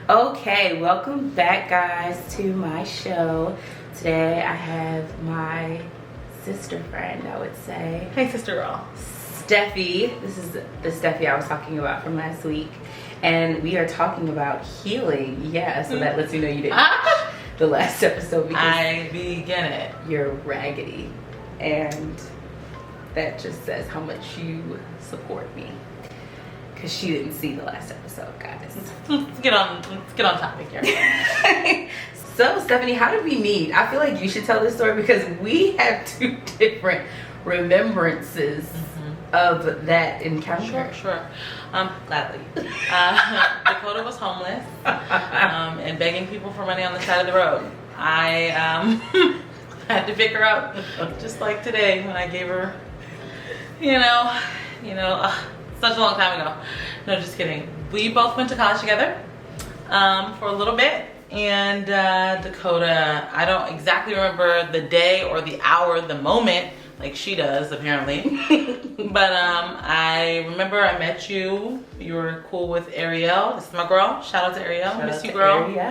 Okay, welcome back, guys, to my show. Today I have my sister friend, I would say. Hey, sister girl. Steffi. This is the Steffi I was talking about from last week. And we are talking about healing. Yeah, so that lets me know you didn't watch the last episode because I begin it. you're raggedy. And that just says how much you support me. Because she didn't see the last episode, guys. Let's get on topic here. So, Stephanie, how did we meet? I feel like you should tell this story because we have two different remembrances of that encounter. Sure. Gladly. Dakota was homeless and begging people for money on the side of the road. I had to pick her up just like today when I gave her, such a long time ago. No, just kidding. We both went to college together for a little bit. And Dakota, I don't exactly remember the day or the hour, the moment, like she does apparently. But I remember I met you. You were cool with Ariel. This is my girl. Shout out to Ariel. Miss you, girl. Ariel.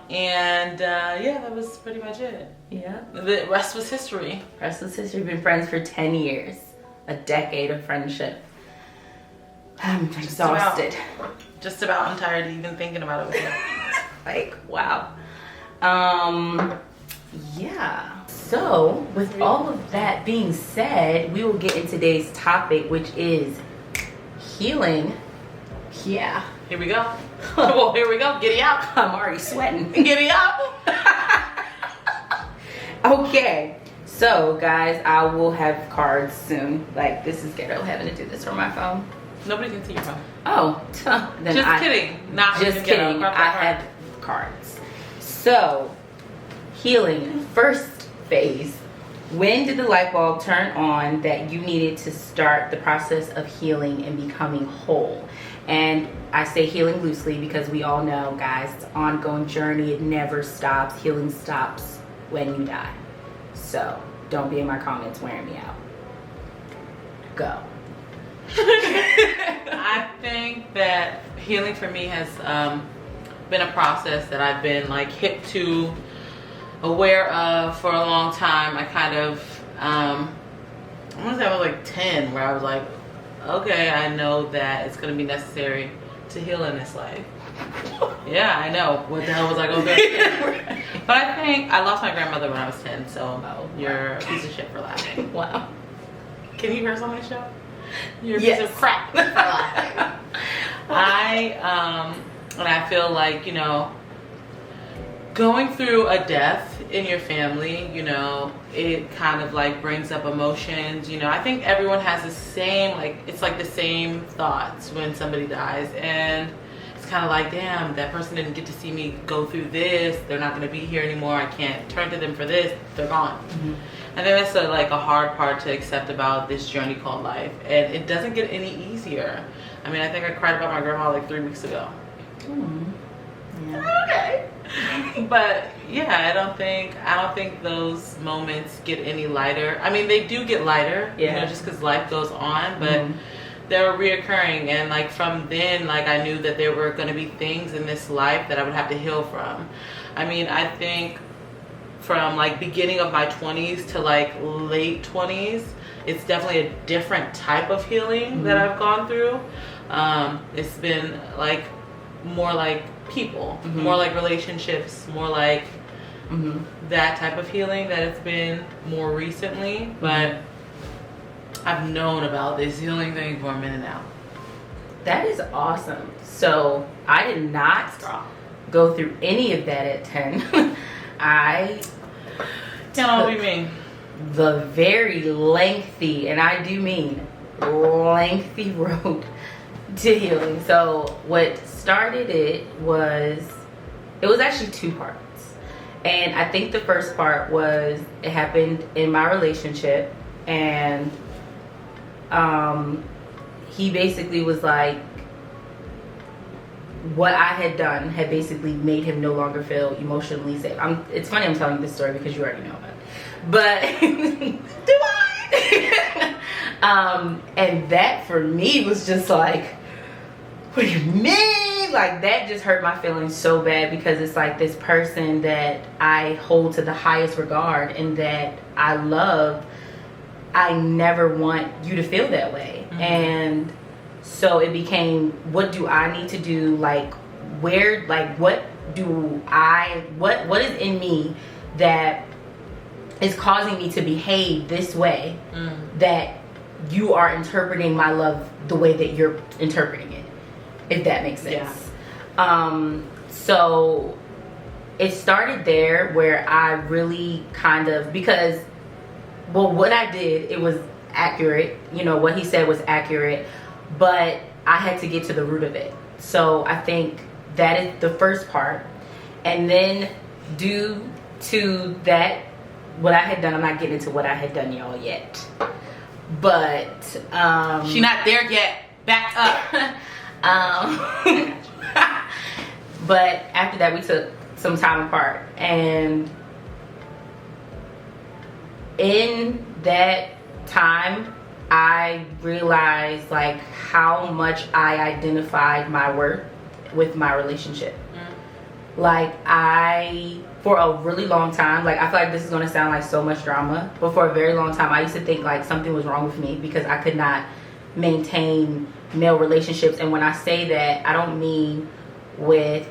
That was pretty much it. Yeah. The rest was history. Rest was history. We've been friends for 10 years. A decade of friendship. I'm exhausted. Just about. I'm tired of even thinking about it with you. Like, wow. Yeah. So, with all of that being said, we will get into today's topic, which is healing. Yeah. Here we go. Well, here we go. Giddy up. I'm already sweating. Giddy up. Okay. So, guys, I will have cards soon. Like, this is ghetto having to do this from my phone. Nobody can see your phone. Oh, then just kidding. Not just kidding. I have cards. So, healing. First phase. When did the light bulb turn on that you needed to start the process of healing and becoming whole? And I say healing loosely because we all know, guys, it's an ongoing journey. It never stops. Healing stops when you die. So, don't be in my comments wearing me out. Go. I think that healing for me has been a process that I've been like hip to, aware of for a long time. I kind of, I want to say I was like 10 where I was like, okay, I know that it's going to be necessary to heal in this life. Yeah, I know. What the hell was I going to do? But I think I lost my grandmother when I was 10, so you're a piece of shit for laughing. Wow. Can you curse on my show? You're a Yes. piece of crap for laughing. And I feel like, going through a death in your family, it kind of like brings up emotions. I think everyone has the same, it's like the same thoughts when somebody dies. And it's kind of like, damn, that person didn't get to see me go through this. They're not going to be here anymore. I can't turn to them for this. They're gone. Mm-hmm. I think that's a hard part to accept about this journey called life. And it doesn't get any easier. I mean, I think I cried about my grandma like 3 weeks ago. Yeah. Okay. But yeah, I don't think those moments get any lighter. I mean, they do get lighter, just because life goes on, but they're reoccurring. And from then, I knew that there were going to be things in this life that I would have to heal from. I mean, I think from beginning of my 20s to late 20s, it's definitely a different type of healing that I've gone through. It's been more like people, more like relationships, more like that type of healing that it's been more recently. But I've known about this healing thing for a minute now. That is awesome. So I did not go through any of that at 10. I Tell me what you mean. The very lengthy, and I do mean lengthy road to healing. So what started it was actually 2 parts. And I think the first part was it happened in my relationship, and he basically was like, what I had done had basically made him no longer feel emotionally safe. It's funny I'm telling you this story because you already know about it. But do I? And that for me was just like, what do you mean? honestly, like, that just hurt my feelings so bad, because it's like this person that I hold to the highest regard and that I love, I never want you to feel that way. And so it became, what do I need to do? Like, where, like, what is in me that is causing me to behave this way, that you are interpreting my love the way that you're interpreting it, if that makes sense. So it started there, where I really kind of, because, well, what I did, it was accurate, you know, what he said was accurate, but I had to get to the root of it. So I think that is the first part. And then due to that, what I had done, I'm not getting into what I had done, y'all, yet, but she not there yet. Back up. But after that, we took some time apart, and in that time, I realized, like, how much I identified my worth with my relationship. Like, for a really long time, like, I feel like this is going to sound like so much drama, but for a very long time, I used to think like something was wrong with me because I could not maintain male relationships. And when I say that, I don't mean with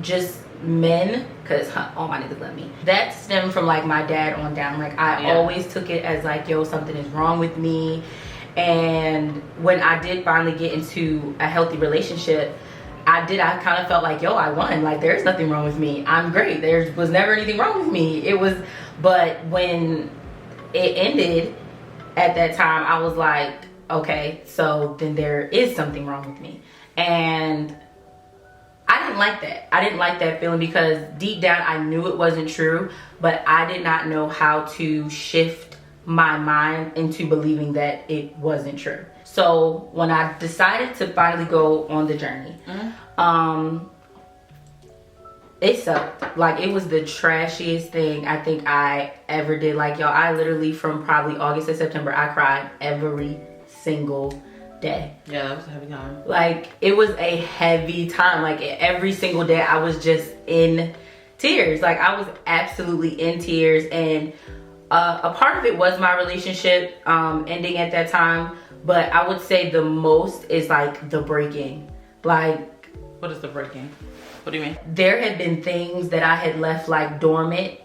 just men, because all my niggas love me. That stemmed from, like, my dad on down. Like, I always took it as like, yo, something is wrong with me. And when I did finally get into a healthy relationship, I kind of felt like, yo, I won. Like, there's nothing wrong with me. I'm great. There was never anything wrong with me. But when it ended at that time, I was like, okay, so then there is something wrong with me. And I didn't like that. I didn't like that feeling, because deep down I knew it wasn't true, but I did not know how to shift my mind into believing that it wasn't true. So when I decided to finally go on the journey, it sucked. Like, it was the trashiest thing I think I ever did. Like, y'all, I literally, from probably August to September, I cried every single day. Yeah, that was a heavy time. Like, it was a heavy time. Like, every single day I was just in tears. Like, I was absolutely in tears. And a part of it was my relationship ending at that time, but I would say the most is like the breaking. Like, what is the breaking? What do you mean? There had been things that I had left like dormant,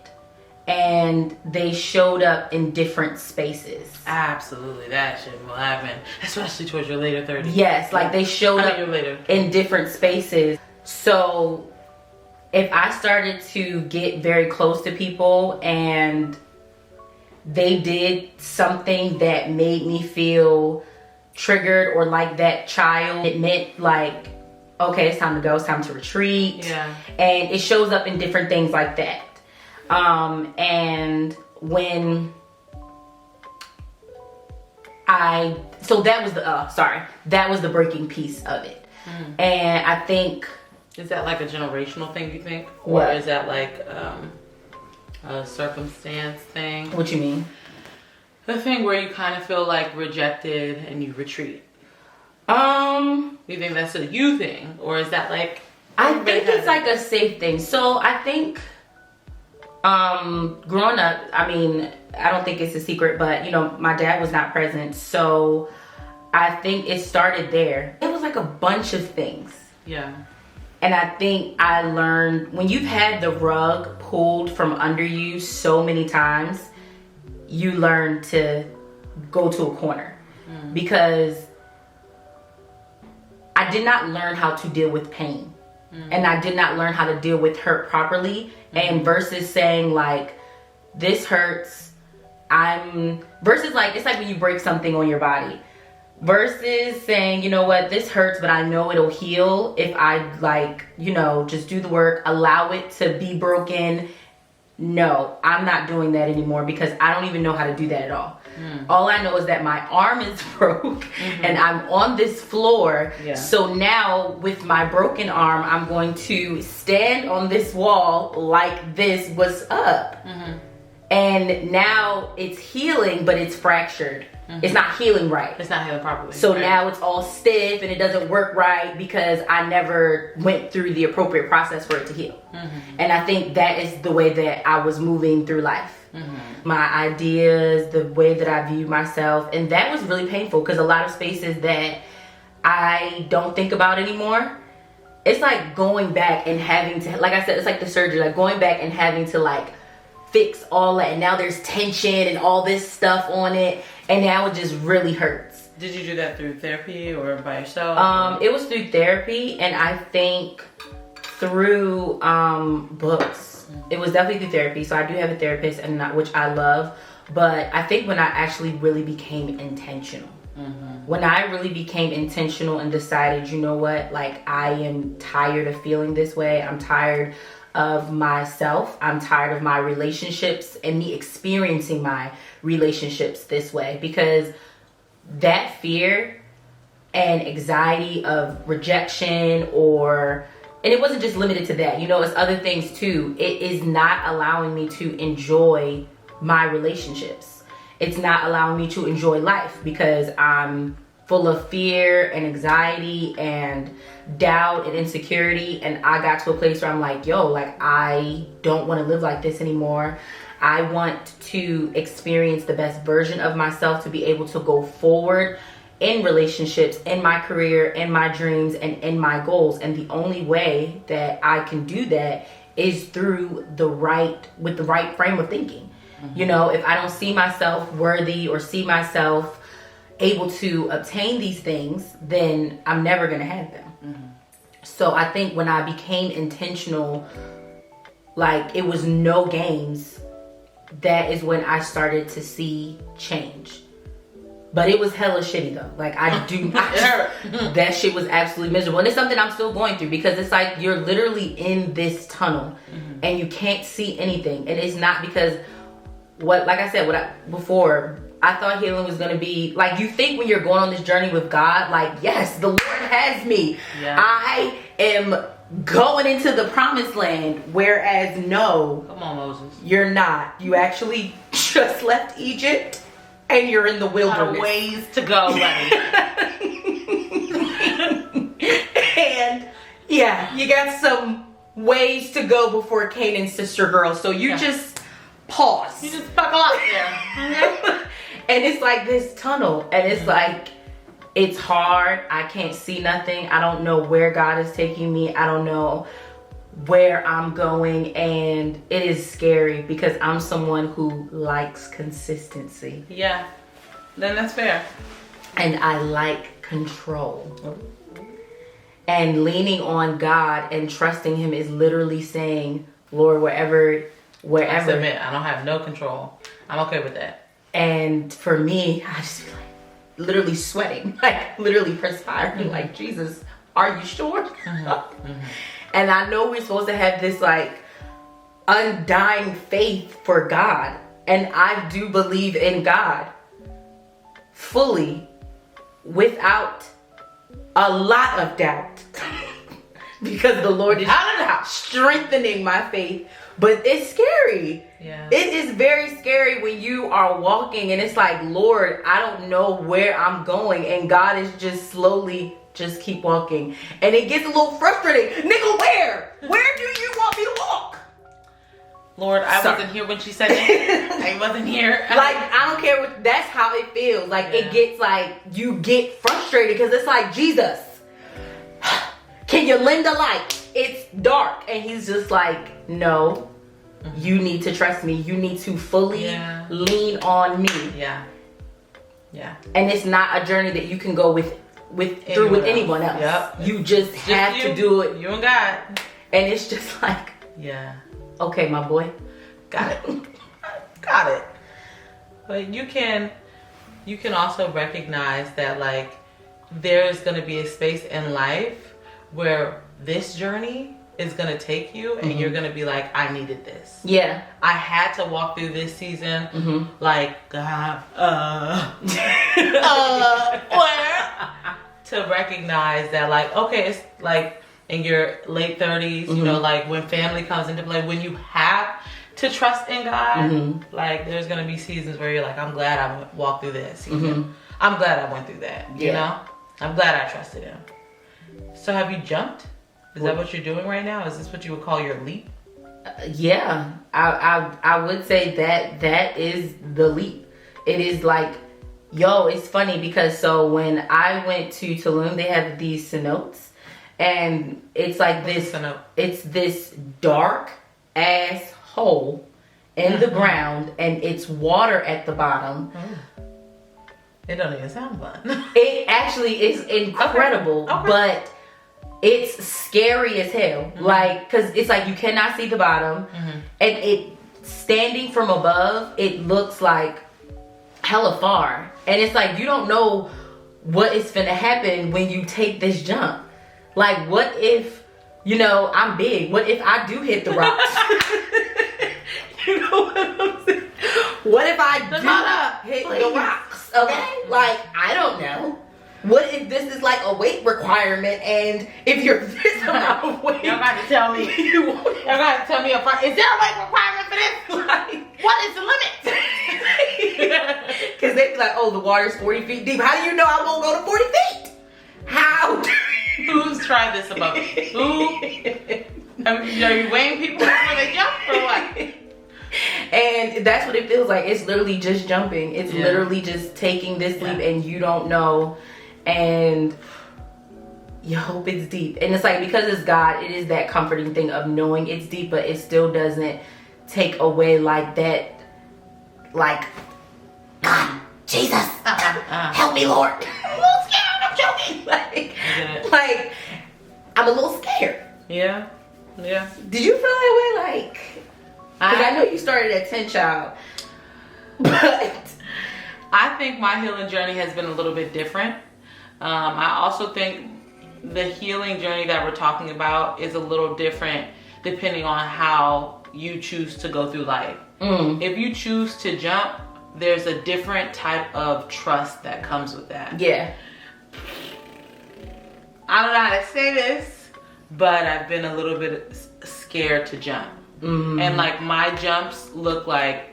and they showed up in different spaces. Absolutely, that shit will happen, especially towards your later 30s. Yes, like, they showed up in different spaces. So if I started to get very close to people and they did something that made me feel triggered or like that child, it meant like, okay, it's time to go, it's time to retreat. Yeah. And it shows up in different things like that. And when so that was that was the breaking piece of it. And I think, is that like a generational thing, you think? What? Or is that like a circumstance thing? What you mean? The thing where you kind of feel like rejected and you retreat. You think that's a you thing, or is that like? I think it's like a safe thing. So I think, growing up, I mean, I don't think it's a secret, but you know, my dad was not present, so I think it started there. It was like a bunch of things. Yeah. And I think I learned, when you've had the rug pulled from under you so many times, you learn to go to a corner. Because I did not learn how to deal with pain. And I did not learn how to deal with hurt properly. And versus saying like, this hurts, versus like, it's like when you break something on your body. Versus saying, you know what, this hurts, but I know it'll heal if I like, you know, just do the work, allow it to be broken. No, I'm not doing that anymore, because I don't even know how to do that at all. All I know is that my arm is broke and I'm on this floor. Yeah. So now with my broken arm, I'm going to stand on this wall like this, what's up? And now it's healing, but it's fractured. It's not healing right. It's not healing properly. So now it's all stiff and it doesn't work right because I never went through the appropriate process for it to heal. And I think that is the way that I was moving through life. My ideas, the way that I view myself. And that was really painful because a lot of spaces that I don't think about anymore, it's like going back and having to, like I said, it's like the surgery, like going back and having to like fix all that. And now there's tension and all this stuff on it. And now it just really hurts. Did you do that through therapy or by yourself? It was through therapy, and I think through books. It was definitely through therapy. So I do have a therapist, and which I love. But I think when I actually really became intentional, when I really became intentional and decided, you know what, like I am tired of feeling this way. I'm tired of myself. I'm tired of my relationships and me experiencing my relationships this way, because that fear and anxiety of rejection, and it wasn't just limited to that, you know, it's other things too. It is not allowing me to enjoy my relationships. It's not allowing me to enjoy life because I'm full of fear and anxiety and doubt and insecurity. And I got to a place where I'm like, yo, like I don't want to live like this anymore. I want to experience the best version of myself to be able to go forward in relationships, in my career, in my dreams, and in my goals. And the only way that I can do that is with the right frame of thinking. You know, if I don't see myself worthy or see myself able to obtain these things, then I'm never going to have them. So I think when I became intentional, like it was no games, that is when I started to see change. But it was hella shitty though. Like that shit was absolutely miserable. And it's something I'm still going through, because it's like you're literally in this tunnel and you can't see anything. And it's not because before, I thought healing was going to be like, you think when you're going on this journey with God, like, yes, the Lord has me. Yeah. I am going into the promised land. Whereas no, come on, Moses, you're not. You actually just left Egypt and you're in the wilderness. A lot of ways to go, buddy. And yeah, you got some ways to go before Canaan's sister girl. So you just pause. You just buckle up there. And it's like this tunnel, and it's like, it's hard. I can't see nothing. I don't know where God is taking me. I don't know where I'm going, and it is scary because I'm someone who likes consistency. Yeah, then that's fair. And I like control. And leaning on God and trusting Him is literally saying, Lord, wherever. I submit, I don't have no control. I'm okay with that. And for me, I just be like literally sweating, like literally perspiring, like, Jesus, are you sure? And I know we're supposed to have this like undying faith for God. And I do believe in God fully without a lot of doubt. Because the Lord is strengthening my faith. But it's scary. Yeah. It is very scary when you are walking and it's like, Lord, I don't know where I'm going. And God is just slowly just keep walking. And it gets a little frustrating. Nigga, where? Where do you want me to walk? Lord, I wasn't here when she said it. I wasn't here. Like, I don't care what, that's how it feels. Like, it gets like, you get frustrated because it's like, Jesus, can you lend a light? It's dark. And He's just like, no, you need to trust me. You need to fully lean on me. Yeah. And it's not a journey that you can go with anyone else. Yep. You just have to do it. You and God. And it's just like, okay, my boy. Got it. Got it. But you can also recognize that like there's going to be a space in life where this journey is going to take you and you're going to be like, I needed this. Yeah. I had to walk through this season like, where? To recognize that like, okay, it's like in your late 30s, you know, like when family comes into play, when you have to trust in God. Like there's gonna be seasons where you're like, I'm glad I walked through that season. I'm glad I went through that. You know, I'm glad I trusted Him. So have you jumped? Is that what you're doing right now? Is this what you would call your leap? Yeah, I would say that is the leap. It is like, yo, it's funny because so when I went to Tulum, they have these cenotes, and it's like this. It's this dark ass hole in the ground, and it's water at the bottom. It don't even sound fun. It actually is incredible, but it's scary as hell. Like, cause it's like you cannot see the bottom, and it standing from above, it looks like hella far, and it's like you don't know what is finna happen when you take this jump. Like, what if, you know, I'm big? What if I do hit the rocks? You know what I'm saying? What if I do hit the rocks? Okay, like I don't know. What if this is like a weight requirement, and if you're this amount of weight, y'all got to tell me. Y'all got to tell me is there a weight requirement for this? Like, what is the limit? Because they be like, oh, the water's 40 feet deep. How do you know I won't go to 40 feet? How? Who's tried this above? Who? Are you weighing people before they jump or what? And that's what it feels like. It's literally just jumping. It's literally just taking this leap, and you don't know. And you hope it's deep. And it's like, because it's God, it is that comforting thing of knowing it's deep, but it still doesn't take away like that, like, God, Jesus, help me, Lord. I'm a little scared. I'm joking. Like, I'm a little scared. Yeah. Did you feel that way? Like, because I know you started at 10, child, but I think my healing journey has been a little bit different. I also think the healing journey that we're talking about is a little different depending on how you choose to go through life. If you choose to jump, there's a different type of trust that comes with that. Yeah. I don't know how to say this, but I've been a little bit scared to jump. And like my jumps look like,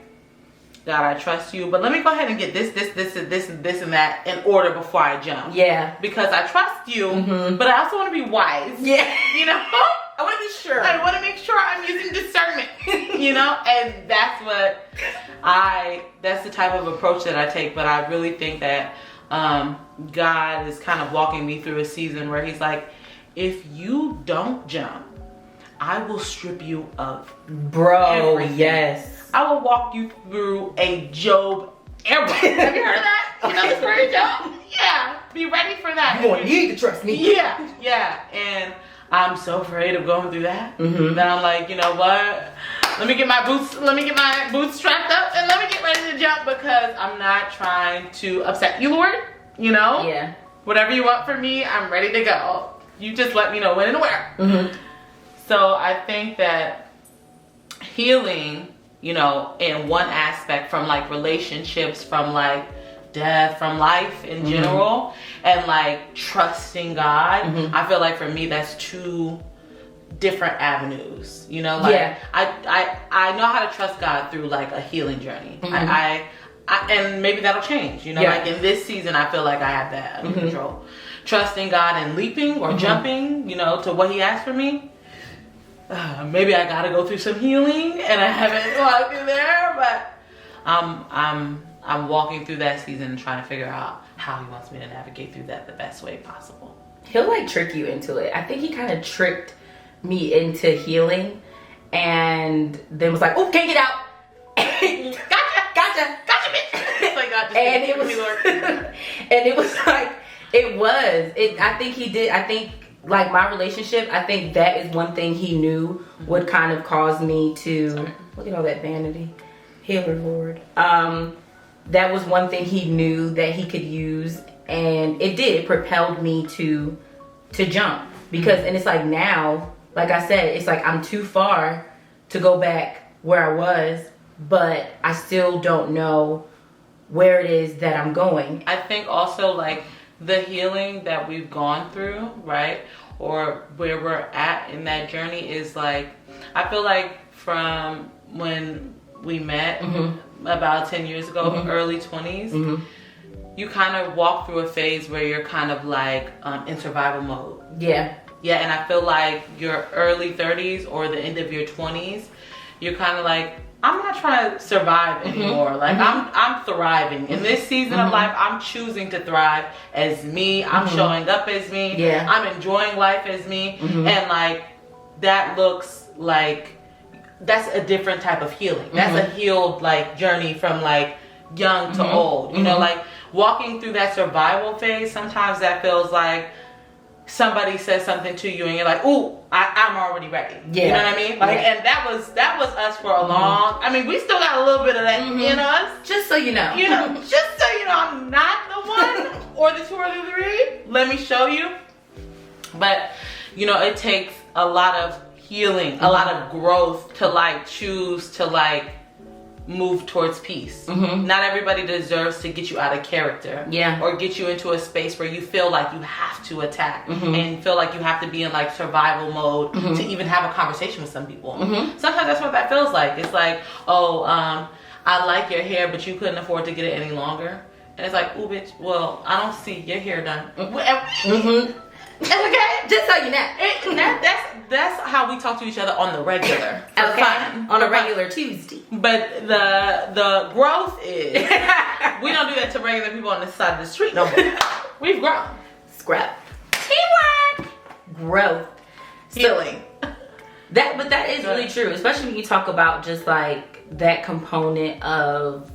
God, I trust you, but let me go ahead and get this, and that in order before I jump. Yeah. Because I trust you, but I also want to be wise. Yeah. You know? I want to be sure. I want to make sure I'm using discernment. You know? And that's the type of approach that I take, but I really think that God is kind of walking me through a season where He's like, if you don't jump, I will strip you of everything. Yes. I will walk you through a Job era. Have you heard of that? You know the story of Job? Yeah. Be ready for that. You won't need to trust me. Yeah. And I'm so afraid of going through that. That I'm like, you know what? Let me get my boots strapped up and let me get ready to jump, because I'm not trying to upset you, Lord. You know? Yeah. Whatever you want from me, I'm ready to go. You just let me know when and where. So I think that healing, you know, in one aspect, from like relationships, from like death, from life in general, and like trusting God, I feel like for me that's two different avenues. You know, like I know how to trust God through like a healing journey. I and maybe that'll change. You know, like in this season, I feel like I have that under control. Trusting God and leaping or jumping, you know, to what He asked for me. Maybe I gotta go through some healing, and I haven't walked through there, but I'm walking through that season and trying to figure out how He wants me to navigate through that the best way possible. He'll like trick you into it. I think He kind of tricked me into healing, and then was like, "Oh, can't get out." gotcha, bitch. It's like God just and it was, and it was like, it was. I think He did. I think, like, my relationship, I think that is one thing He knew would kind of cause me to, look at all that vanity. Healer, Lord. That was one thing He knew that He could use, and it did. It propelled me to jump. Because, and it's like now, like I said, it's like I'm too far to go back where I was, but I still don't know where it is that I'm going. I think also, like, the healing that we've gone through, right, or where we're at in that journey is like, I feel like from when we met about 10 years ago, early 20s, you kind of walk through a phase where you're kind of like in survival mode. Yeah, and I feel like your early 30s or the end of your 20s, you're kind of like, I'm not trying to survive anymore. Like I'm thriving in this season of life. I'm choosing to thrive as me. I'm showing up as me. Yeah, I'm enjoying life as me, and like that looks like that's a different type of healing. That's a healed like journey from like young to old. You know, like walking through that survival phase. Sometimes that feels like somebody says something to you and you're like, ooh, I'm already ready. Yeah. You know what I mean? Like, and that was us for a long, I mean, we still got a little bit of that in us. Just so you know. You know, just so you know, I'm not the one or the two or the three. Let me show you. But, you know, it takes a lot of healing, a lot of growth to like choose to like move towards peace. Not everybody deserves to get you out of character, or get you into a space where you feel like you have to attack and feel like you have to be in like survival mode to even have a conversation with some people. Sometimes that's what that feels like. It's like, oh, I like your hair, but you couldn't afford to get it any longer. And it's like, ooh, bitch, well, I don't see your hair done. Okay, just so you know, that's how we talk to each other on the regular. Okay, on a regular Tuesday. But the growth is we don't do that to regular people on this side of the street no more. We've grown. Scrap. Teamwork. Growth. Healing. But that is really true, especially when you talk about just like that component of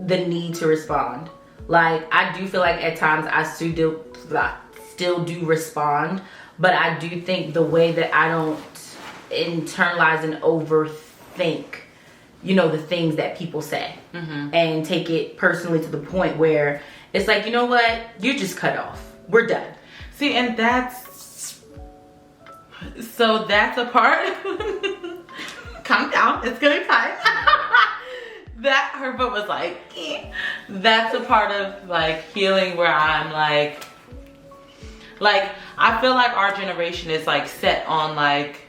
the need to respond. Like I do feel like at times I still do respond, but I do think the way that I don't internalize and overthink, you know, the things that people say and take it personally to the point where it's like, you know what, you're just cut off, we're done. See, and that's a part. Calm down, it's gonna be fine. That her foot was like, that's a part of like healing where I'm like I feel like our generation is like set on like,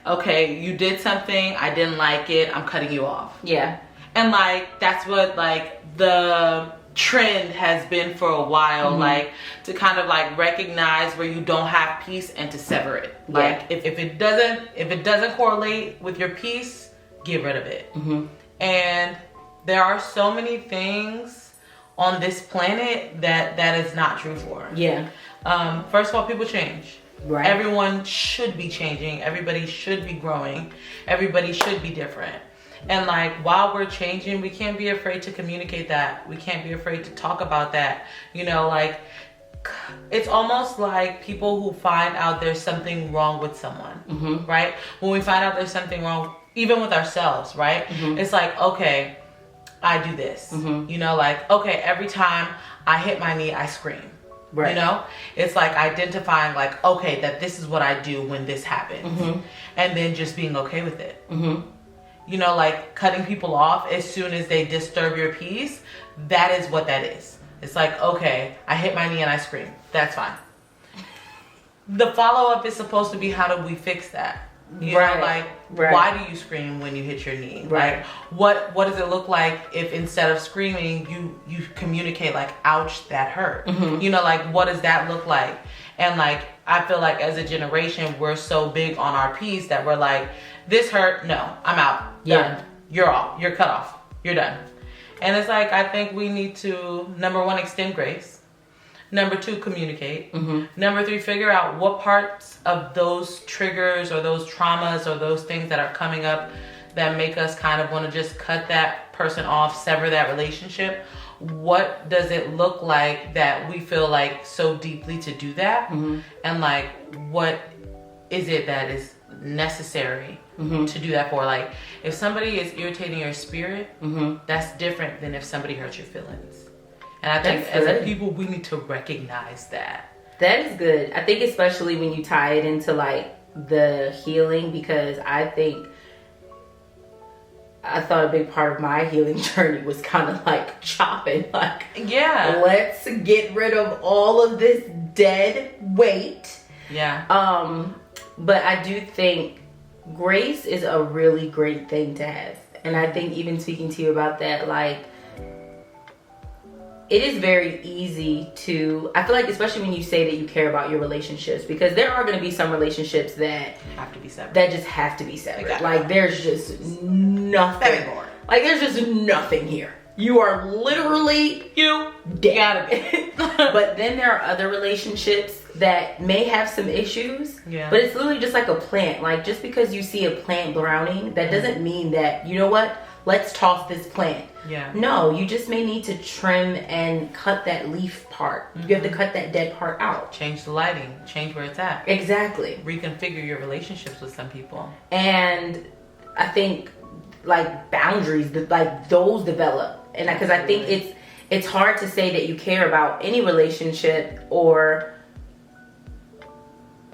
okay, you did something, I didn't like it, I'm cutting you off. Yeah. And like that's what like the trend has been for a while, like to kind of like recognize where you don't have peace and to sever it. Like if it doesn't correlate with your peace, get rid of it. And there are so many things on this planet that is not true for. Yeah. First of all, people change. Right. Everyone should be changing. Everybody should be growing. Everybody should be different. And like while we're changing, we can't be afraid to communicate that. We can't be afraid to talk about that. You know, like it's almost like people who find out there's something wrong with someone, right? When we find out there's something wrong, even with ourselves, right? It's like, okay, I do this. You know, like, okay, every time I hit my knee, I scream. Right. You know, it's like identifying like, okay, that this is what I do when this happens. And then just being okay with it. You know, like cutting people off as soon as they disturb your peace. That is what that is. It's like, okay, I hit my knee and I scream. That's fine. The follow-up is supposed to be, how do we fix that? You know, like, why do you scream when you hit your knee? Right. Like, what does it look like if instead of screaming, you communicate like, ouch, that hurt? You know, like, what does that look like? And like, I feel like as a generation, we're so big on our peace that we're like, this hurt, no, I'm out. Done. You're off. You're cut off. You're done. And it's like, I think we need to, number one, extend grace. Number two, communicate. Number three, figure out what parts of those triggers or those traumas or those things that are coming up that make us kind of want to just cut that person off, sever that relationship. What does it look like that we feel like so deeply to do that? And like, what is it that is necessary to do that for? Like, if somebody is irritating your spirit, that's different than if somebody hurts your feelings. And I think as a people, we need to recognize that. That is good. I think especially when you tie it into like the healing, because I thought a big part of my healing journey was kind of like chopping. Like, let's get rid of all of this dead weight. Yeah. But I do think grace is a really great thing to have. And I think even speaking to you about that, like, it is very easy to, I feel like, especially when you say that you care about your relationships, because there are going to be some relationships that have to be separate. That just have to be separate. Like, there's just nothing. Like, there's just nothing here. You are literally dead. Gotta be. But then there are other relationships that may have some issues. Yeah. But it's literally just like a plant. Like, just because you see a plant browning, that doesn't mean that, you know what, let's toss this plant. Yeah. No, you just may need to trim and cut that leaf part. You have to cut that dead part out. Change the lighting. Change where it's at. Exactly. Reconfigure your relationships with some people. And I think, like, boundaries, like, those develop. And because I think it's hard to say that you care about any relationship or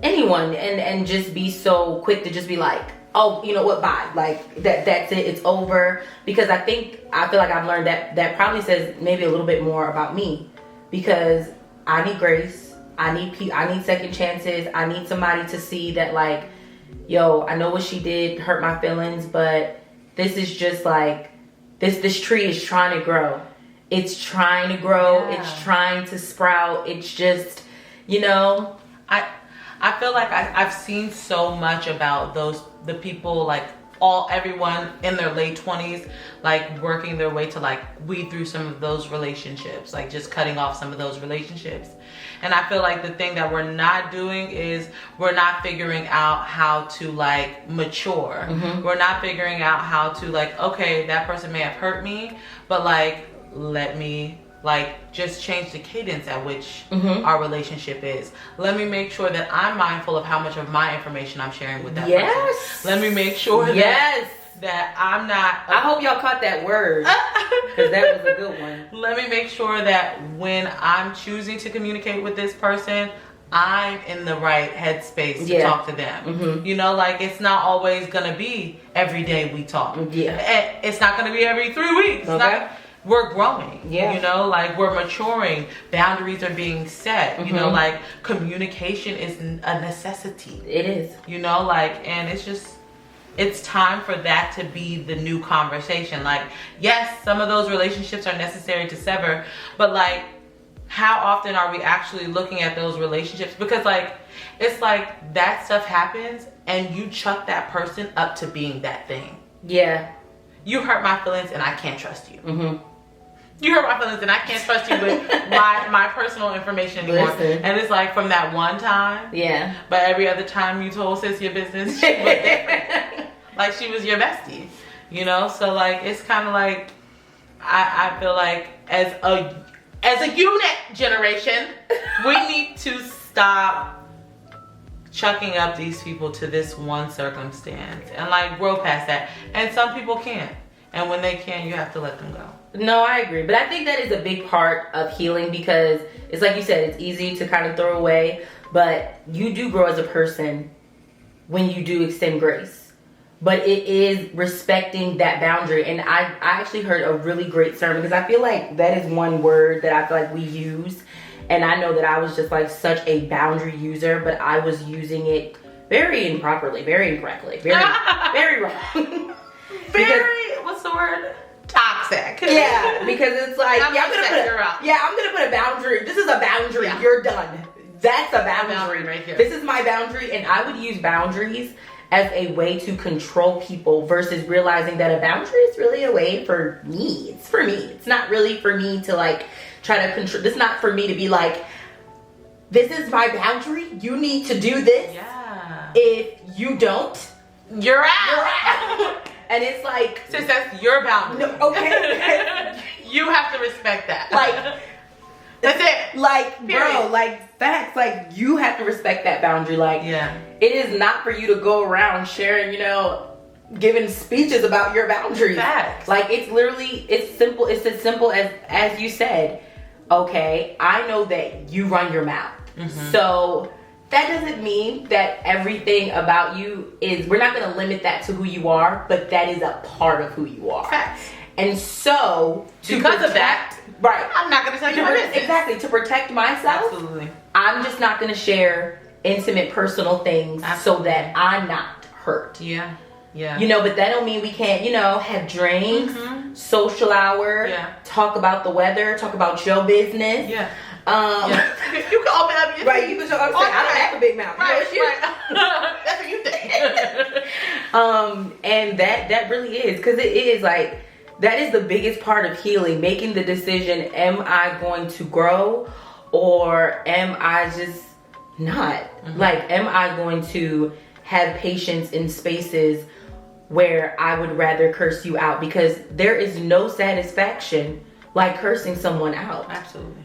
anyone and just be so quick to just be like, oh, you know what, bye. Like, that's it, it's over. Because I feel like I've learned that probably says maybe a little bit more about me, because I need grace. I need second chances. I need somebody to see that, like, yo, I know what she did hurt my feelings, but this is just like, this tree is trying to grow. It's trying to grow. Yeah. It's trying to sprout. It's just, you know. I feel like I've seen so much about the people, like, everyone in their late 20s, like, working their way to, like, weed through some of those relationships, like, just cutting off some of those relationships. And I feel like the thing that we're not doing is we're not figuring out how to, like, mature. Mm-hmm. We're not figuring out how to, like, okay, that person may have hurt me, but, like, let me, like, just change the cadence at which our relationship is. Let me make sure that I'm mindful of how much of my information I'm sharing with that person. Let me make sure that I'm not... I hope y'all caught that word, because that was a good one. Let me make sure that when I'm choosing to communicate with this person, I'm in the right headspace to talk to them. Mm-hmm. You know, like, it's not always going to be every day we talk. Yeah. It's not going to be every 3 weeks. Okay. We're growing, you know, like, we're maturing. Boundaries are being set, you know, like, communication is a necessity. It is. You know, like, and it's time for that to be the new conversation. Like, yes, some of those relationships are necessary to sever, but, like, how often are we actually looking at those relationships? Because, like, it's like that stuff happens and you chuck that person up to being that thing. Yeah. You hurt my feelings and I can't trust you. Mm-hmm. You hurt my feelings and I can't trust you with my personal information anymore. Listen. And it's like, from that one time. Yeah. But every other time you told sis your business, she was different. Like, she was your bestie. You know? So, like, it's kind of like, I feel like as a unit generation, we need to stop chucking up these people to this one circumstance and, like, grow past that. And some people can't. And when they can, you have to let them go. No, I agree. But I think that is a big part of healing, because it's like you said, it's easy to kind of throw away, but you do grow as a person when you do extend grace. But it is respecting that boundary. And I actually heard a really great sermon, because I feel like that is one word that I feel like we use. And I know that I was just, like, such a boundary user, but I was using it very improperly, very incorrectly, very wrong. What's the word? Toxic. Yeah, because it's like, I'm gonna put a boundary. This is a boundary. Yeah. You're done. That's a boundary right here. This is my boundary, and I would use boundaries as a way to control people versus realizing that a boundary is really a way for me. It's for me. It's not really for me to, like, try to control. It's not for me to be like, this is my boundary. You need to do this. Yeah. If you don't, you're out. And it's like, since that's your boundary. No, okay. You have to respect that. Like, that's it. Like, period. Bro, like, facts. Like, you have to respect that boundary. Like, it is not for you to go around sharing, you know, giving speeches about your boundaries. Facts. Like, it's literally, it's simple. It's as simple as you said, okay, I know that you run your mouth. Mm-hmm. So that doesn't mean that everything about you is, we're not going to limit that to who you are, but that is a part of who you are. Facts. And so, because of that, right, I'm not going to tell you my business. Exactly. To protect myself, absolutely, I'm just not going to share intimate, personal things so that I'm not hurt. Yeah. Yeah. You know, but that don't mean we can't, you know, have drinks, social hour, talk about the weather, talk about your business. Yeah. You can open up your right. You can show up. I don't have a big mouth. Right. That's what you think. And that really is, because it is like, that is the biggest part of healing, making the decision, am I going to grow or am I just not? Like, am I going to have patience in spaces where I would rather curse you out? Because there is no satisfaction like cursing someone out. Absolutely.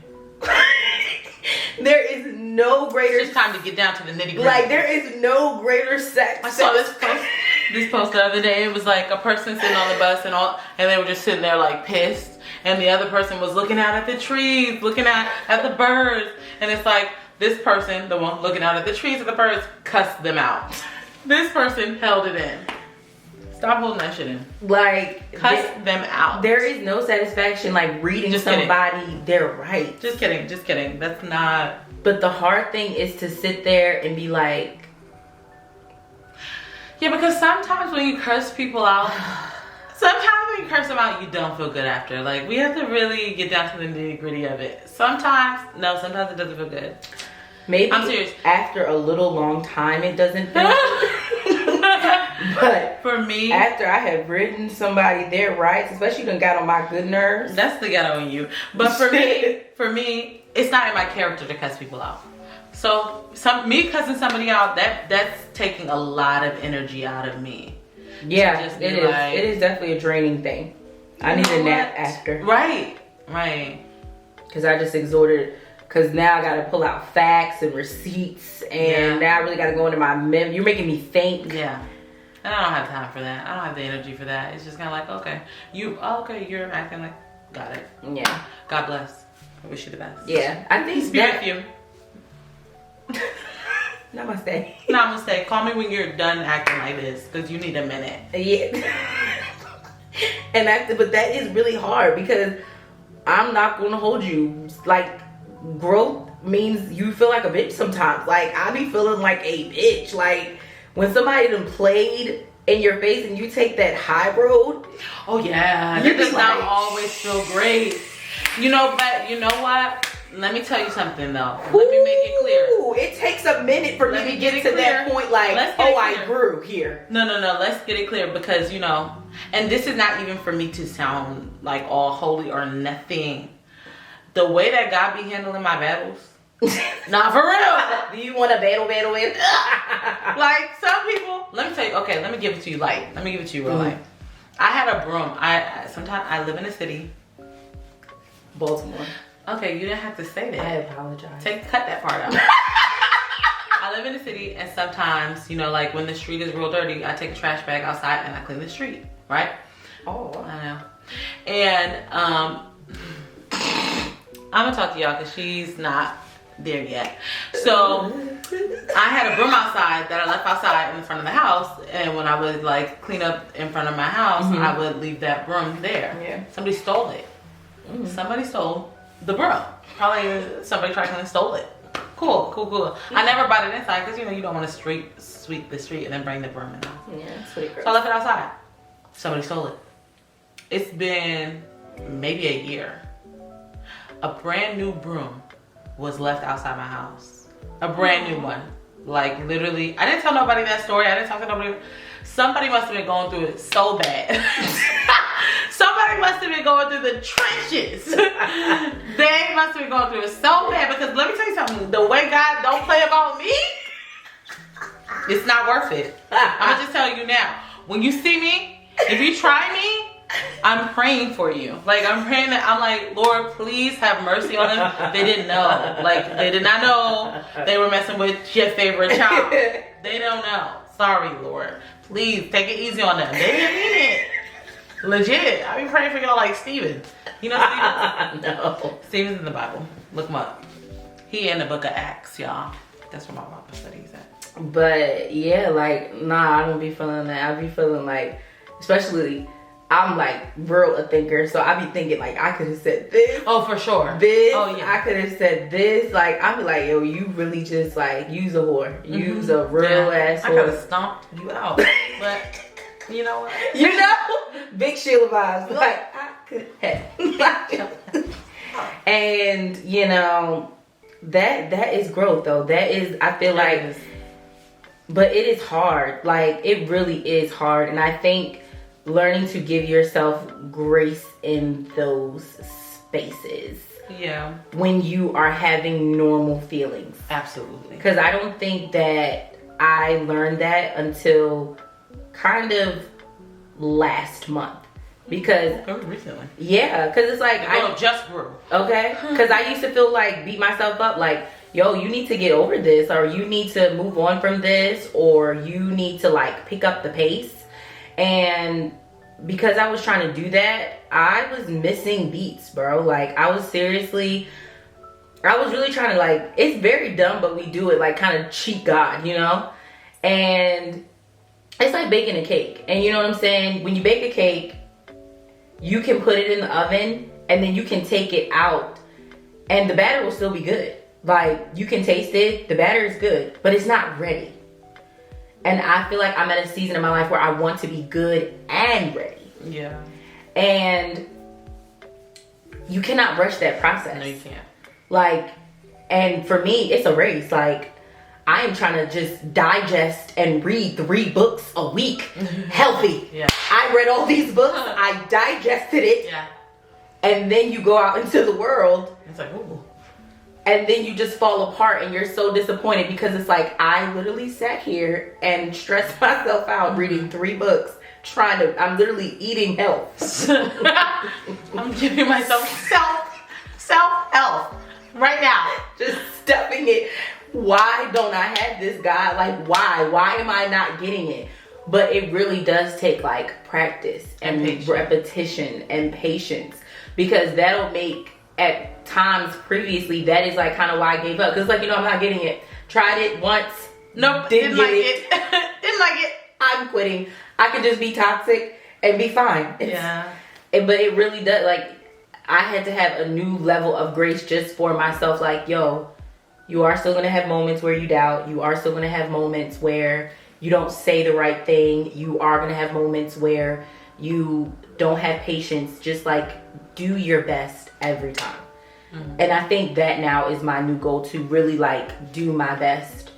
There is no greater. It's just time to get down to the nitty gritty. Like, there is no greater sex. I saw this post the other day. It was like a person sitting on the bus and they were just sitting there like pissed, and the other person was looking out at the trees, looking at the birds, and it's like this person, the one looking out at the trees and the birds, cussed them out. This person held it in. Stop holding that shit in. Like, cuss them out. There is no satisfaction like reading just somebody their rights. Just kidding. That's not. But the hard thing is to sit there and be like, yeah, because sometimes when you curse people out, you don't feel good after. Like, we have to really get down to the nitty gritty of it. Sometimes it doesn't feel good. Maybe I'm serious. After a little long time, it doesn't feel good. But for me, after I have ridden somebody their rights, especially when got on my good nerves. That's the get on you. But for me, it's not in my character to cuss people out. So me cussing somebody out, that's taking a lot of energy out of me. Yeah, it is. It is definitely a draining thing. I need a nap after. Right. Because I just exhorted. Because now I got to pull out facts and receipts, and now I really got to go into my You're making me think. Yeah. And I don't have time for that. I don't have the energy for that. It's just kind of like, okay, you're acting like, got it. Yeah. God bless. I wish you the best. Yeah. I think Spirit you. Namaste. Call me when you're done acting like this, because you need a minute. Yeah. But that is really hard, because I'm not going to hold you. Like, growth means you feel like a bitch sometimes. Like, I be feeling like a bitch. Like, when somebody done played in your face and you take that high road. Oh yeah, that does not always feel great. You know, but you know what? Let me tell you something though. Let me make it clear. It takes a minute for me to get to that point. Like, I grew here. No. Let's get it clear, because you know, and this is not even for me to sound like all holy or nothing. The way that God be handling my battles, not for real. Do you want to battle? Like, some people, let me tell you, okay, let me give it to you light. Let me give it to you real light. I had a broom. Sometimes I live in a city. Baltimore. Okay, you didn't have to say that. I apologize. Cut that part out. I live in a city, and sometimes, you know, like when the street is real dirty, I take a trash bag outside and I clean the street, right? Oh. I know. And, I'm gonna talk to y'all because she's not there yet. So I had a broom outside that I left outside in front of the house, and when I would like clean up in front of my house, I would leave that broom there. Yeah. Somebody stole it. Somebody stole the broom. Probably somebody tried and stole it. Cool. I never brought it inside because, you know, you don't want to sweep the street and then bring the broom in the house. Yeah, that's pretty gross. So I left it outside. Somebody stole it. It's been maybe a year. A brand new broom was left outside my house. A brand new one. Like, literally, I didn't tell nobody that story. I didn't talk to nobody. Somebody must have been going through it so bad. Somebody must have been going through the trenches. They must have been going through it so bad, because let me tell you something. The way God don't play about me, it's not worth it. I'm going to just tell you now. When you see me, if you try me, I'm praying for you. Like, I'm praying that, I'm like, Lord, please have mercy on them. They didn't know. Like, they did not know they were messing with your favorite child. They don't know. Sorry, Lord. Please take it easy on them. They didn't mean it. Legit. I be praying for y'all like Stephen. You know Stephen? No. Stephen's in the Bible. Look him up. He in the book of Acts, y'all. That's where my Bible study is at. But yeah, like, nah, I don't be feeling that. I be feeling like, especially I'm like real a thinker, so I be thinking like I could have said this. Oh, for sure. This. Oh, yeah. I could have said this. Like I be like, yo, you really just like use a whore. Use a real ass I could have whore. stomped you out, but you know what? You know, big Sheila vibes. Like I could have. And you know, that is growth though. That is, I feel like, but it is hard. Like it really is hard, and I think learning to give yourself grace in those spaces. Yeah. When you are having normal feelings. Absolutely. Because I don't think that I learned that until kind of last month. Because recently. Yeah, because it's like I just grew. Okay. Because I used to feel like beat myself up like, yo, you need to get over this, or you need to move on from this, or you need to like pick up the pace. And because I was trying to do that, I was missing beats, bro. Like I was really trying to like, it's very dumb, but we do it like kind of cheat God, you know? And it's like baking a cake. And you know what I'm saying? When you bake a cake, you can put it in the oven and then you can take it out and the batter will still be good. Like you can taste it, the batter is good, but it's not ready. And I feel like I'm at a season in my life where I want to be good and ready. Yeah. And you cannot rush that process. No, you can't. Like, and for me, it's a race. Like, I am trying to just digest and read 3 books a week. Healthy. Yeah. I read all these books. I digested it. Yeah. And then you go out into the world. It's like, ooh. And then you just fall apart and you're so disappointed because it's like, I literally sat here and stressed myself out reading 3 books. I'm literally eating health. I'm giving myself self-health right now. Just stuffing it. Why don't I have this, God? Like, why? Why am I not getting it? But it really does take like practice and repetition and patience, because that'll make, at times previously, that is like kind of why I gave up. Because like, you know, I'm not getting it. Tried it once. Nope. Didn't like it. Didn't like it. I'm quitting. I could just be toxic and be fine. But it really does. Like, I had to have a new level of grace just for myself. Like, yo, you are still going to have moments where you doubt. You are still going to have moments where you don't say the right thing. You are going to have moments where you don't have patience. Just like, do your best every time. And I think that now is my new goal, to really like do my best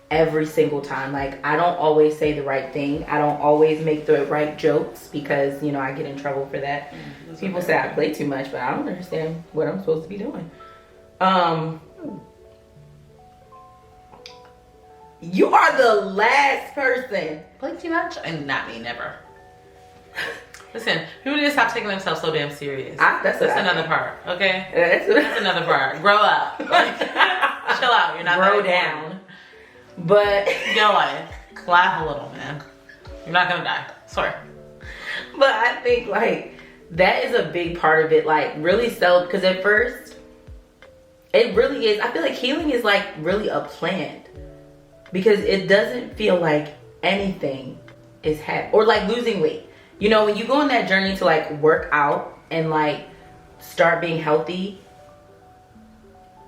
every single time. Like, I don't always say the right thing. I don't always make the right jokes because, you know, I get in trouble for that. People say I play too much, but I don't understand what I'm supposed to be doing. You are the last person. Play too much? And not me, never. Listen, people need to stop taking themselves so damn serious. That's another part, okay? That's another part. Grow up. Like, chill out. You're not grow down. But go life. Laugh a little, man. You're not gonna die. Sorry. But I think like that is a big part of it. Like really because at first it really is. I feel like healing is like really a plan, because it doesn't feel like anything is happening. Or like losing weight. You know, when you go on that journey to like work out and like start being healthy,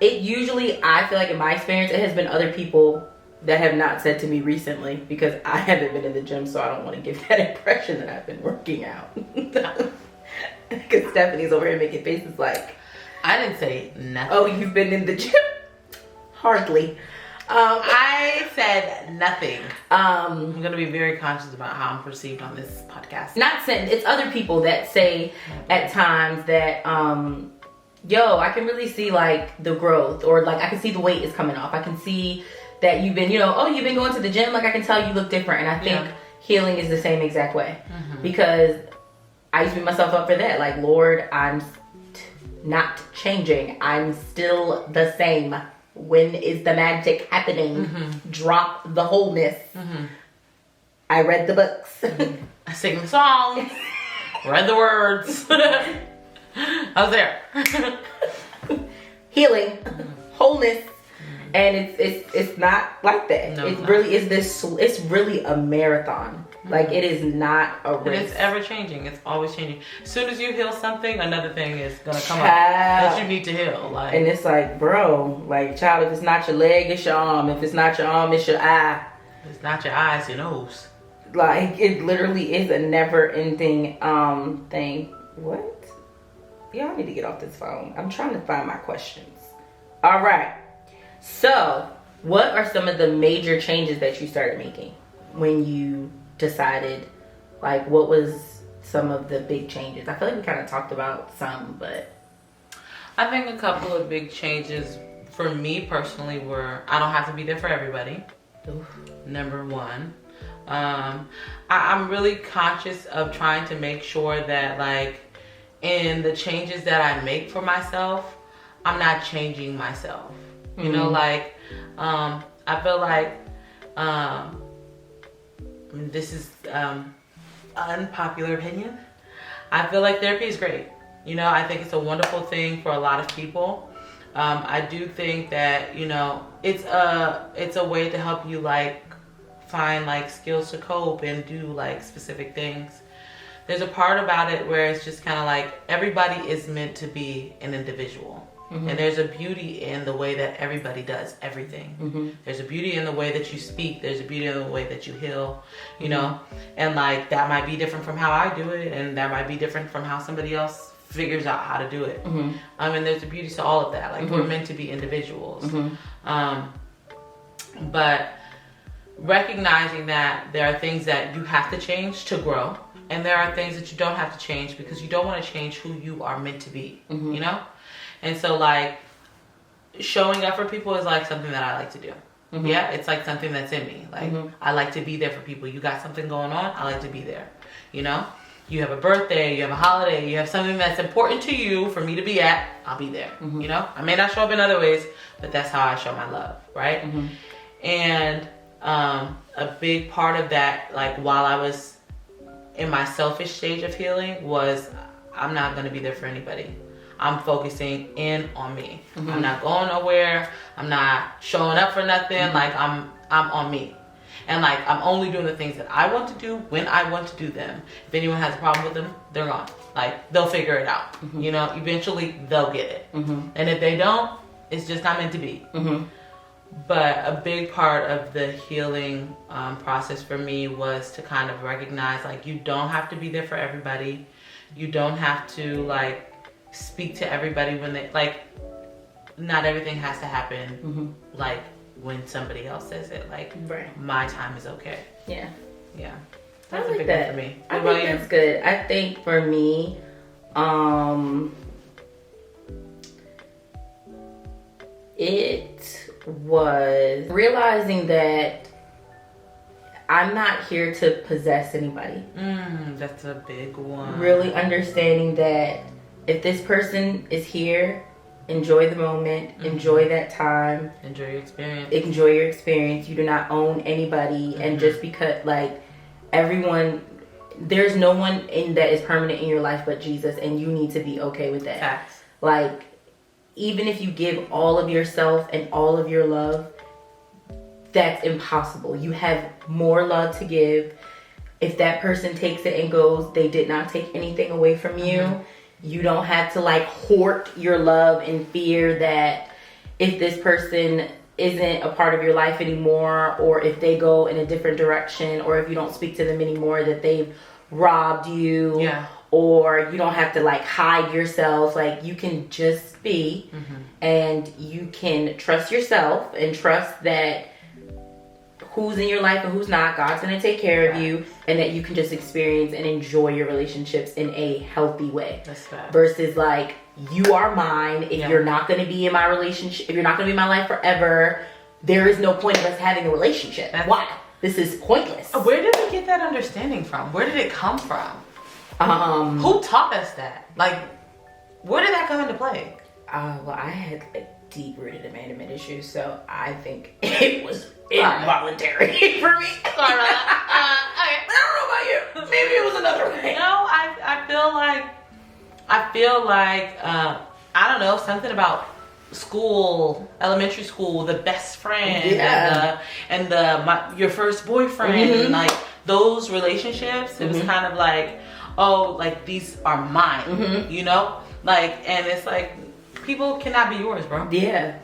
it usually, I feel like in my experience, it has been other people that have not said to me recently, because I haven't been in the gym, so I don't want to give that impression that I've been working out. Because Stephanie's over here making faces like, I didn't say nothing. Oh, you've been in the gym? Hardly. I said nothing. I'm gonna be very conscious about how I'm perceived on this podcast. Not saying, it's other people that say at times that, yo, I can really see like the growth, or like I can see the weight is coming off. I can see that you've been, you know, oh, you've been going to the gym. Like I can tell you look different. And I think healing is the same exact way, because I used to beat myself up for that. Like, Lord, I'm not changing. I'm still the same. When is the magic happening? Drop the wholeness. I read the books. I sing the songs. Read the words. I was there. Healing, wholeness, and it's not like that. No, It really is this. It's really a marathon. Like, it is not a race. And it's ever changing. It's always changing. As soon as you heal something, another thing is gonna come up that you need to heal. Like, and it's like, bro, like, child, if it's not your leg, it's your arm. If it's not your arm, it's your eye. If it's not your eyes, your nose. Like, it literally is a never-ending thing. What? Y'all need to get off this phone. I'm trying to find my questions. All right. So, what are some of the major changes that you started making when you decided, like, what was some of the big changes? I feel like we kind of talked about some, but I think a couple of big changes for me personally were, I don't have to be there for everybody. Oof. Number one. I'm really conscious of trying to make sure that, like, in the changes that I make for myself, I'm not changing myself. You know, like, I feel like, this is unpopular opinion. I feel like therapy is great. You know, I think it's a wonderful thing for a lot of people. I do think that, you know, it's a way to help you, like, find, like, skills to cope and do, like, specific things. There's a part about it where it's just kind of like everybody is meant to be an individual. And there's a beauty in the way that everybody does everything. There's a beauty in the way that you speak. There's a beauty in the way that you heal, you know? And, like, that might be different from how I do it, and that might be different from how somebody else figures out how to do it. And there's a beauty to all of that. Like, we're meant to be individuals. But recognizing that there are things that you have to change to grow, and there are things that you don't have to change because you don't want to change who you are meant to be, you know? And so, like, showing up for people is, like, something that I like to do. Yeah, it's, like, something that's in me. Like, I like to be there for people. You got something going on, I like to be there, you know? You have a birthday, you have a holiday, you have something that's important to you for me to be at, I'll be there, you know? I may not show up in other ways, but that's how I show my love, right? And a big part of that, like, while I was in my selfish stage of healing, was I'm not going to be there for anybody. I'm focusing in on me. I'm not going nowhere. I'm not showing up for nothing. Like, I'm on me. And, like, I'm only doing the things that I want to do when I want to do them. If anyone has a problem with them, they're gone. Like, they'll figure it out. You know, eventually they'll get it. And if they don't, it's just not meant to be. But a big part of the healing process for me was to kind of recognize, like, you don't have to be there for everybody. You don't have to, like, speak to everybody when they, like, not everything has to happen, like, when somebody else says it. Like, my time is okay. Yeah. That's a big one for me. I think that's good. I think for me, it was realizing that I'm not here to possess anybody. That's a big one. Really understanding that if this person is here, enjoy the moment, enjoy that time. Enjoy your experience. Enjoy your experience. You do not own anybody. And just because, like, everyone, there's no one that is permanent in your life but Jesus, and you need to be okay with that. Facts. Like, even if you give all of yourself and all of your love, that's impossible. You have more love to give. If that person takes it and goes, they did not take anything away from you. You don't have to, like, hoard your love and fear that if this person isn't a part of your life anymore, or if they go in a different direction, or if you don't speak to them anymore, that they've robbed you. Or you don't have to, like, hide yourself. Like, you can just be, and you can trust yourself and trust that who's in your life and who's not, God's going to take care of you, and that you can just experience and enjoy your relationships in a healthy way. That's fact. Versus, like, you are mine. If you're not going to be in my relationship, if you're not going to be in my life forever, there is no point of us having a relationship. Why? This is pointless. Where did we get that understanding from? Where did it come from? Who taught us that? Like, where did that come into play? Well, I had a deep-rooted abandonment issue, so I think it was involuntary for me. Sorry about that. I don't know about you. Maybe it was another way. No, I feel like I don't know, something about school, elementary school, the best friend, and your first boyfriend, and, like, those relationships, it was kind of like, oh, like these are mine, you know? Like, and it's like, people cannot be yours, bro. Yeah.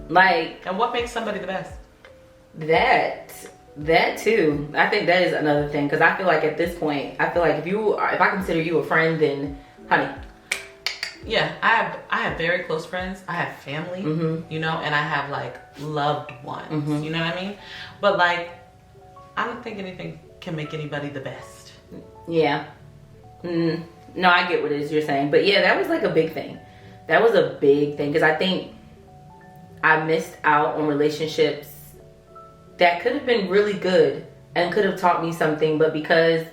Like, and what makes somebody the best? That too. I think that is another thing, because I feel like at this point, I feel like if I consider you a friend, then honey. Yeah, I have very close friends. I have family, you know, and I have like loved ones. You know what I mean? But like, I don't think anything can make anybody the best. Yeah. No, I get what it is you're saying, but yeah, that was like a big thing. That was a big thing, because I think I missed out on relationships that could have been really good and could have taught me something, but because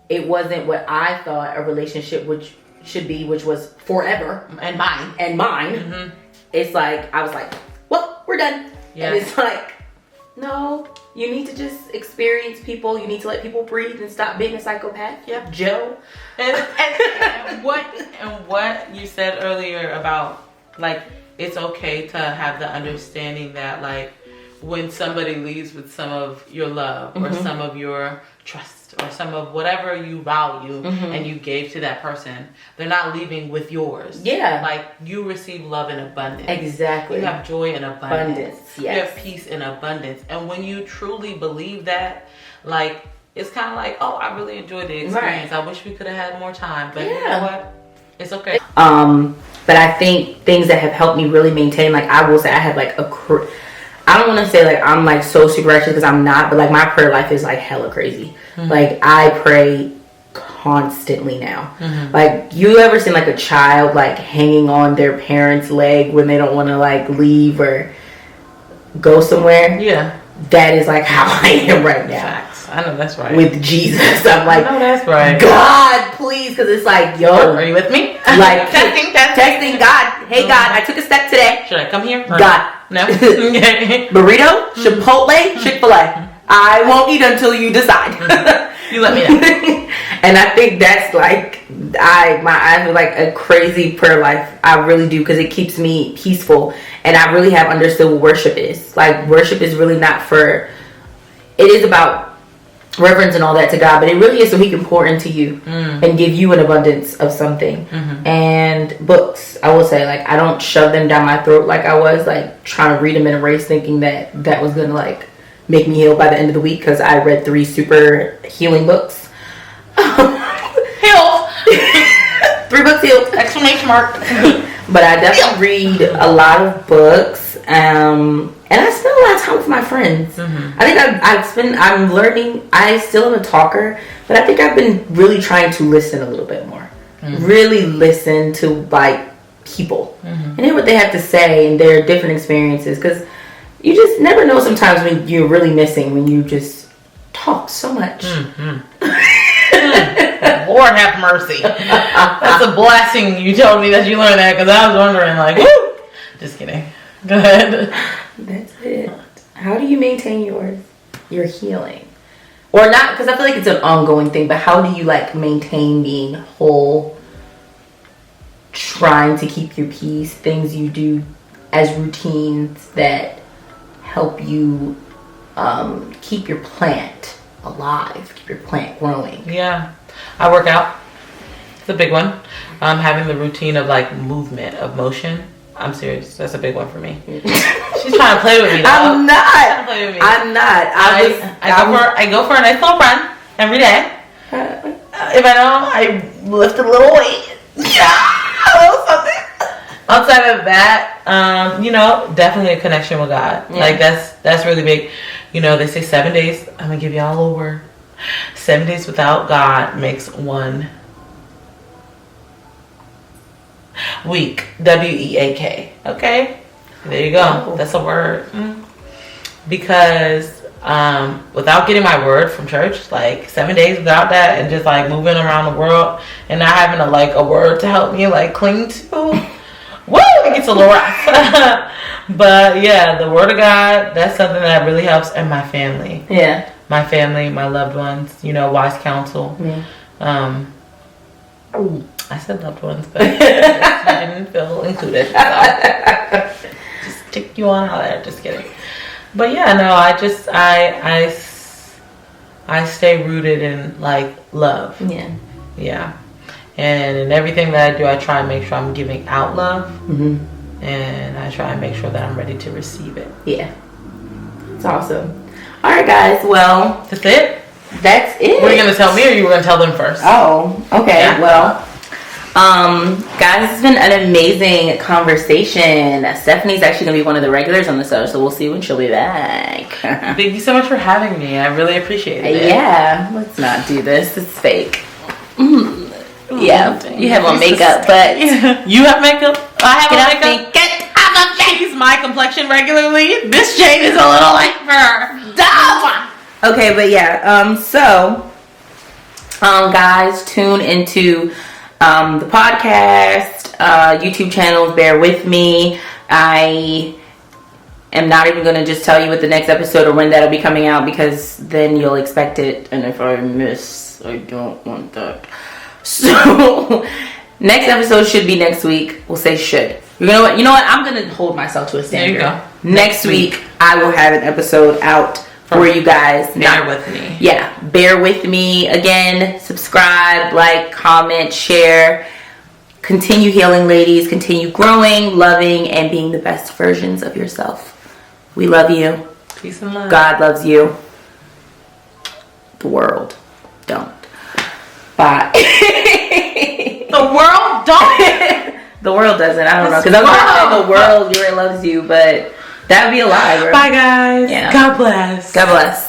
it wasn't what I thought a relationship should be, which was forever and mine, it's like I was like, well, we're done. Yeah. And it's like, no, you need to just experience people. You need to let people breathe and stop being a psychopath. Yep, Joe. And what you said earlier about like, it's okay to have the understanding that like, when somebody leaves with some of your love or some of your trust or some of whatever you value and you gave to that person, they're not leaving with yours. Yeah. Like, you receive love in abundance. Exactly. You have joy in abundance. Yes. You have peace in abundance. And when you truly believe that, like, it's kind of like, oh, I really enjoyed the experience. Right. I wish we could have had more time. But you know what? It's okay. But I think things that have helped me really maintain, like, I will say I have like I don't want to say like I'm like so super righteous, because I'm not, but like my prayer life is like hella crazy. Like, I pray constantly now. Like, you ever seen like a child like hanging on their parent's leg when they don't want to like leave or go somewhere? Yeah. That is like how I am right now. Facts. I know that's right. With Jesus, I'm like, I know that's right. God, please, because it's like, yo, are you with me? Like, texting God. Hey, God, I took a step today. Should I come here? God. No. Burrito, Chipotle, Chick-fil-A. I won't eat until you decide. You let me know. And I think that's like, I have like a crazy prayer life. I really do, because it keeps me peaceful. And I really have understood what worship is. Like, worship is really not it is about reverence and all that to God, but it really is so he can pour into you and give you an abundance of something. And books, I will say, like, I don't shove them down my throat like I was like trying to read them in a race, thinking that was gonna like make me heal by the end of the week, because I read 3 super healing books. Healed. 3 books healed, exclamation mark. But I definitely read a lot of books, and I spend a lot of time with my friends. I think I'm learning. I still am a talker, but I think I've been really trying to listen a little bit more. Really listen to like people and hear what they have to say and their different experiences, because you just never know sometimes when you're really missing, when you just talk so much. Lord have mercy. That's a blessing you told me that you learned that, because I was wondering like, woo! Just kidding. Go ahead. That's it. How do you maintain your healing? Or not, because I feel like it's an ongoing thing, but how do you like maintain being whole, trying to keep your peace, things you do as routines that help you keep your plant alive, keep your plant growing? Yeah, I work out. It's a big one. Having the routine of like movement, of motion. I'm serious. That's a big one for me. She's trying to play with me. I'm not. She's trying to play with me. I'm not. I go for a nice little run every day. If I know I lift a little weight, a little something. Outside of that, you know, definitely a connection with God. Yeah. Like that's really big. You know, they say 7 days. I'm gonna give y'all a little word. 7 days without God makes 1 week. WEAK. Okay, there you go. Oh. That's a word. Because without getting my word from church, like 7 days without that, and just like moving around the world and not having a word to help me like cling to. Woo! It gets a little rough. But yeah, the word of God, that's something that really helps. And my family. Yeah. My family, my loved ones, you know, wise counsel. Yeah. I said loved ones, but you didn't feel included. So. Just stick you on out there. Just kidding. But yeah, no, I I stay rooted in like love. Yeah. Yeah. And in everything that I do, I try and make sure I'm giving out love. And I try and make sure that I'm ready to receive it. Yeah. It's awesome. All right, guys. Well, that's it. That's it. Were you gonna tell me, or you were gonna tell them first? Oh, okay. Yeah. Well, guys, it's been an amazing conversation. Stephanie's actually gonna be one of the regulars on the show, so we'll see when she'll be back. Thank you so much for having me. I really appreciate it. Yeah. Let's not do this. It's fake. Yeah, you have on makeup, but you have makeup. I have on makeup. Get out of the She's my complexion regularly. This shade is a little light for her. Okay, but yeah. So, guys, tune into the podcast, YouTube channels. Bear with me. I am not even going to just tell you what the next episode or when that'll be coming out, because then you'll expect it, and if I miss, I don't want that. So next episode should be next week. We'll say should. You know what? I'm going to hold myself to a standard. There you go. Next week I will have an episode out for you guys. Bear with me. Yeah, bear with me. Again, subscribe, like, comment, share. Continue healing, ladies. Continue growing, loving, and being the best versions of yourself. We love you. Peace and love. God loves you. The world don't. Bye. The world don't. The world doesn't. I don't know. Because I was going to say the world really loves you, but that would be a lie. Bye, guys. Yeah. God bless. God bless.